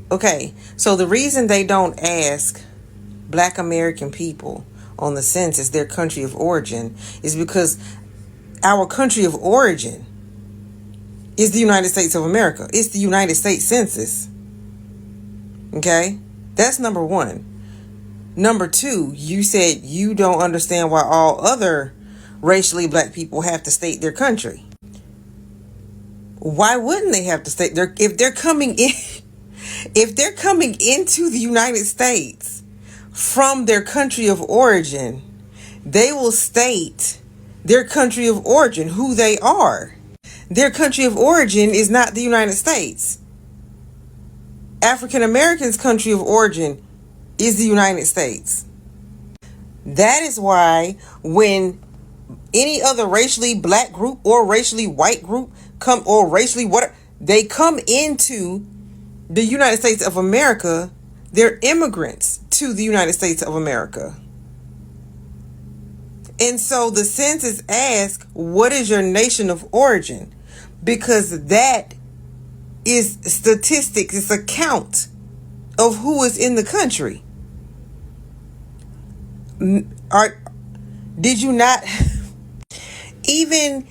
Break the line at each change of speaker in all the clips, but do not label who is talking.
Okay, so the reason they don't ask Black American people on the census their country of origin is because our country of origin is the United States of America. It's the United States Census. Okay? That's number one. Number two, you said you don't understand why all other racially Black people have to state their country. Why wouldn't they have to state their, if they're coming into the United States from their country of origin, they will state their country of origin, who they are. Their country of origin is not the United States. African Americans' country of origin is the United States. That is why when any other racially Black group or racially white group they come into the United States of America, they're immigrants to the United States of America. And so the census asks, what is your nation of origin? Because that is statistics, it's a count of who is in the country. Did you not even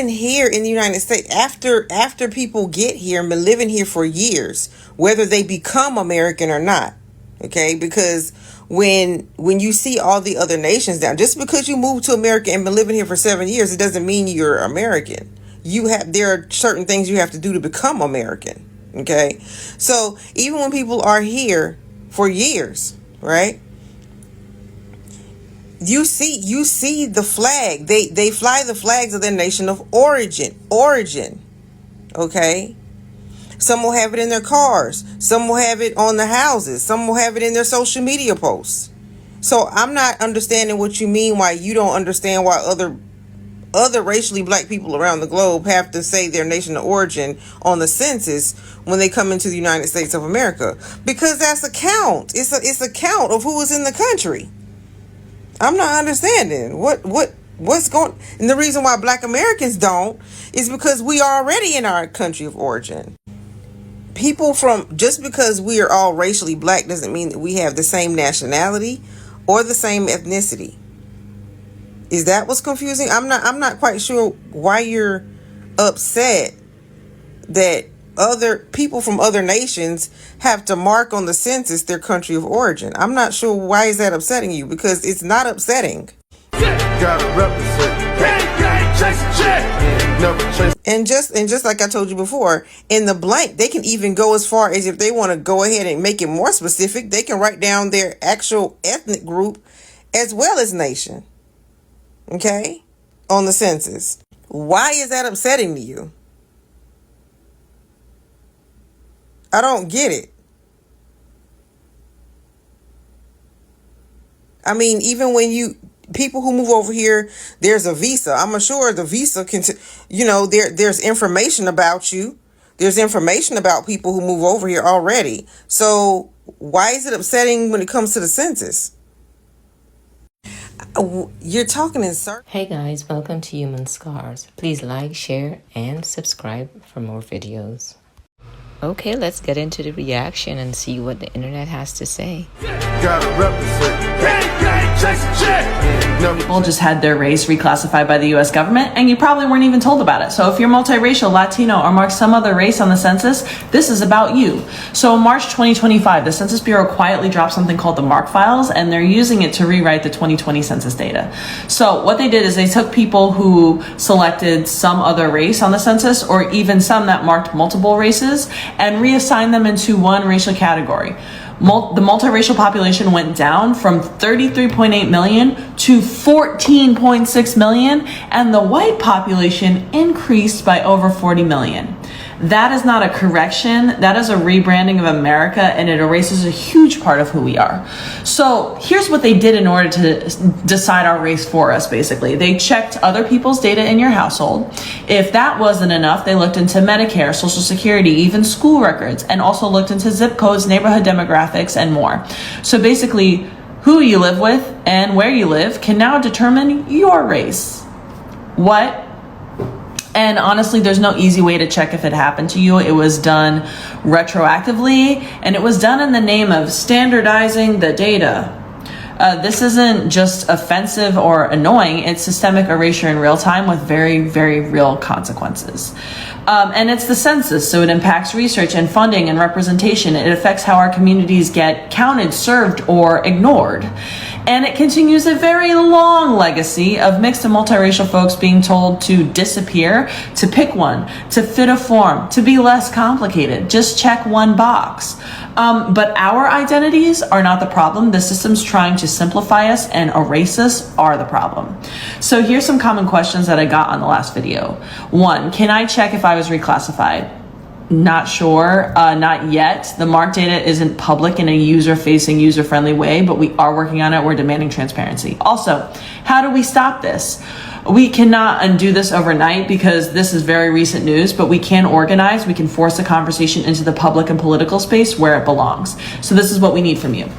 here in the United States, after people get here and been living here for years, whether they become American or not, okay? Because when you see all the other nations down, just because you moved to America and been living here for 7 years, it doesn't mean you're American. There are certain things you have to do to become American, okay? So even when people are here for years, right? You see the flag. They fly the flags of their nation of origin, okay? Some will have it in their cars. Some will have it on the houses. Some will have it in their social media posts. So I'm not understanding what you mean, why you don't understand why other racially Black people around the globe have to say their nation of origin on the census when they come into the United States of America. Because that's a count. It's a count of who is in the country. I'm not understanding what's going. And the reason why Black Americans don't is because we are already in our country of origin. Just because we are all racially Black doesn't mean that we have the same nationality or the same ethnicity. Is that what's confusing? I'm not quite sure why you're upset that other people from other nations have to mark on the census their country of origin. I'm not sure why is that upsetting you, because it's not upsetting. Gotta represent. And just like I told you before, in the blank, they can even go as far as, if they want to go ahead and make it more specific, they can write down their actual ethnic group as well as nation. Okay? On the census. Why is that upsetting to you? I don't get it. I mean, even when people who move over here, there's a visa. I'm sure the visa can, there's information about you. There's information about people who move over here already. So why is it upsetting when it comes to the census? You're talking in circles.
Hey guys, welcome to Human Scars. Please like, share, and subscribe for more videos. Okay, let's get into the reaction and see what the internet has to say. Gotta represent.
People just had their race reclassified by the US government, and you probably weren't even told about it. So if you're multiracial, Latino, or mark some other race on the census, this is about you. So in March 2025, the Census Bureau quietly dropped something called the MARC files, and they're using it to rewrite the 2020 census data. So what they did is they took people who selected some other race on the census, or even some that marked multiple races, and reassigned them into one racial category. The multiracial population went down from 33.8 million to 14.6 million, and the white population increased by over 40 million. That is not a correction, that is a rebranding of America, and it erases a huge part of who we are. So here's what they did in order to decide our race for us, basically. They checked other people's data in your household. If that wasn't enough, they looked into Medicare, Social Security, even school records, and also looked into zip codes, neighborhood demographics, and more. So basically, who you live with and where you live can now determine your race. What And honestly, there's no easy way to check if it happened to you. It was done retroactively, and it was done in the name of standardizing the data. This isn't just offensive or annoying, it's systemic erasure in real time with very, very real consequences. And it's the census, so it impacts research and funding and representation. It affects how our communities get counted, served, or ignored. And it continues a very long legacy of mixed and multiracial folks being told to disappear, to pick one, to fit a form, to be less complicated, just check one box. But our identities are not the problem. The systems trying to simplify us and erase us are the problem. So here's some common questions that I got on the last video. 1, can I check if I was reclassified? Not sure, not yet. The MARC data isn't public in a user-facing, user-friendly way, but we are working on it. We're demanding transparency. Also, how do we stop this? We cannot undo this overnight because this is very recent news, but we can organize, we can force a conversation into the public and political space where it belongs. So this is what we need from you.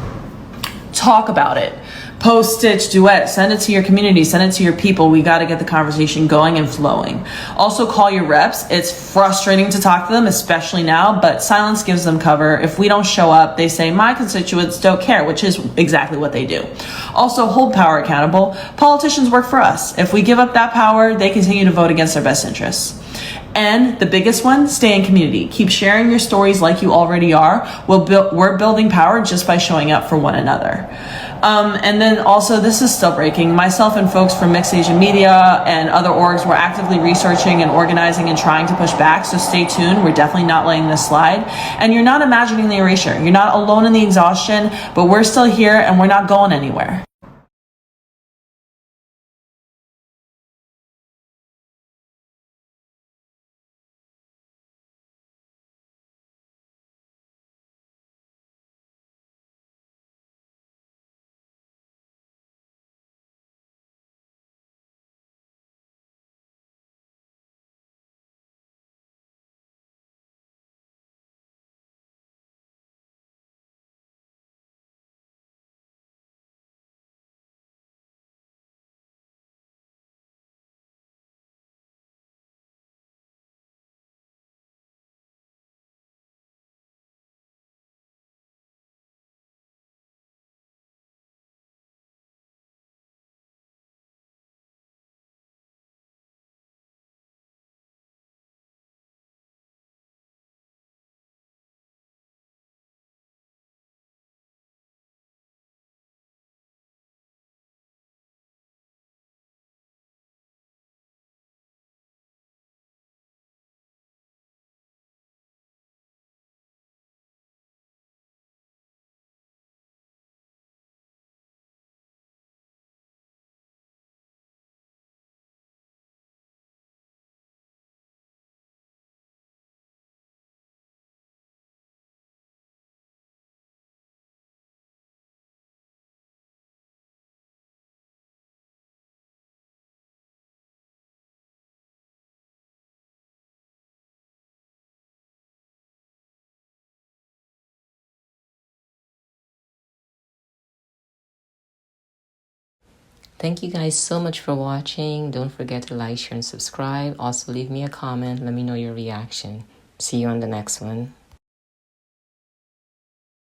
Talk about it. Post, stitch, duet, send it to your community, send it to your people. We got to get the conversation going and flowing. Also call your reps. It's frustrating to talk to them, especially now, but silence gives them cover. If we don't show up, they say, my constituents don't care, which is exactly what they do. Also hold power accountable. Politicians work for us. If we give up that power, they continue to vote against their best interests. And the biggest one, stay in community. Keep sharing your stories like you already are. We're building power just by showing up for one another. And then also, this is still breaking. Myself and folks from Mixed Asian Media and other orgs were actively researching and organizing and trying to push back. So stay tuned. We're definitely not letting this slide. And you're not imagining the erasure. You're not alone in the exhaustion, but we're still here and we're not going anywhere.
Thank you guys so much for watching. Don't forget to like, share, and subscribe. Also leave me a comment. Let me know your reaction. See you on the next one.